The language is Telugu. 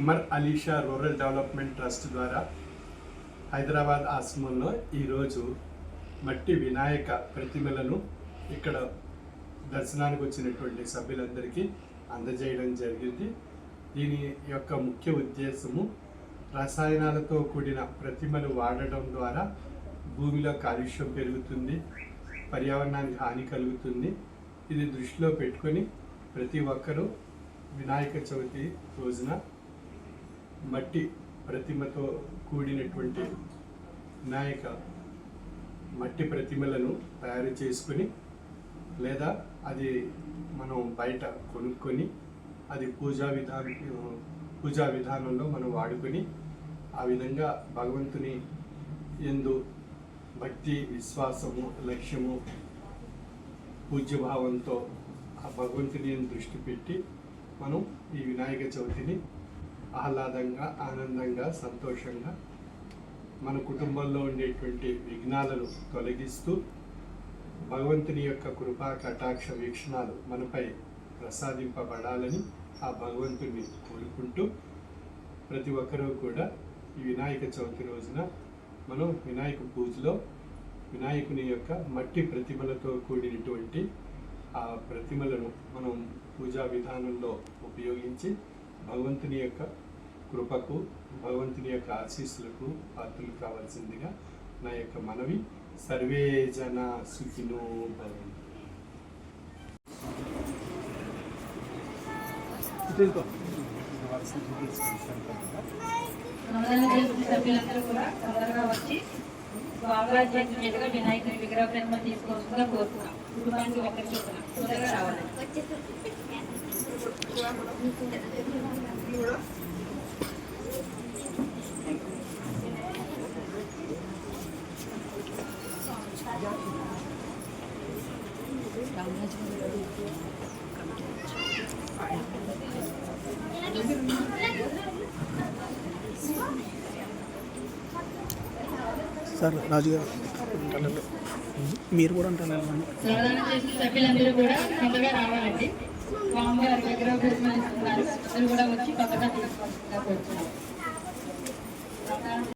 Umar Alisha rural development trust ద్వారా హైదరాబాద్ ఆశ్రమంలో ఈరోజు మట్టి వినాయక ప్రతిమలను ఇక్కడ దర్శనానికి వచ్చినటువంటి సభ్యులందరికీ అందజేయడం జరిగింది. దీని యొక్క ముఖ్య ఉద్దేశము రసాయనాలతో కూడిన ప్రతిమలు వాడడం ద్వారా భూమిలో కాలుష్యం పెరుగుతుంది, పర్యావరణానికి హాని కలుగుతుంది. ఇది దృష్టిలో పెట్టుకొని ప్రతి ఒక్కరూ వినాయక చవితి రోజున మట్టి ప్రతిమతో కూడినటువంటి వినాయక మట్టి ప్రతిమలను తయారు చేసుకుని లేదా అది మనం బయట కొనుక్కొని అది పూజా విధానంలో మనం వాడుకొని ఆ విధంగా భగవంతుని యందు భక్తి, విశ్వాసము, లక్ష్యము, పూజ్యభావంతో ఆ భగవంతుని దృష్టి పెట్టి మనం ఈ వినాయక చవితిని ఆహ్లాదంగా, ఆనందంగా, సంతోషంగా మన కుటుంబంలో ఉండేటువంటి విఘ్నాలను తొలగిస్తూ భగవంతుని యొక్క కృపా కటాక్ష వీక్షణాలు మనపై ప్రసాదింపబడాలని ఆ భగవంతుని కోరుకుంటూ ప్రతి ఒక్కరూ కూడా ఈ వినాయక చవితి రోజున మనం వినాయక పూజలో వినాయకుని యొక్క మట్టి ప్రతిమలతో కూడినటువంటి ఆ ప్రతిమలను మనం పూజా విధానంలో ఉపయోగించి భగవంతుని యొక్క కృపకు, భగవంతుని యొక్క ఆశీస్సులకు పాత్రలు కావాల్సిందిగా నా యొక్క మనవి. సర్వే జన సుఖినో భవంతు. సభ్యులందరూ కూడా తొందరగా వచ్చి స్వామివారి మీదుగా వినాయకుని విగ్రహ ప్రతిమ తీసుకోవాల్సిందిగా కోరుతున్నాం. కుటుంబానికి ఒకరి చొప్పున తొందరగా రావాలి. సార్ రాజుగారు మీరు కూడా అంటారు. శ్రమదానం చేసిన సభ్యులందరూ కూడా తొందరగా రావాలండి. స్వామివారి విగ్రహ ప్రతిమలు ఇస్తున్నారు, అందరూ కూడా వచ్చి తొందరగా తీసుకోవాల్సిందిగా కోరుతున్నాం.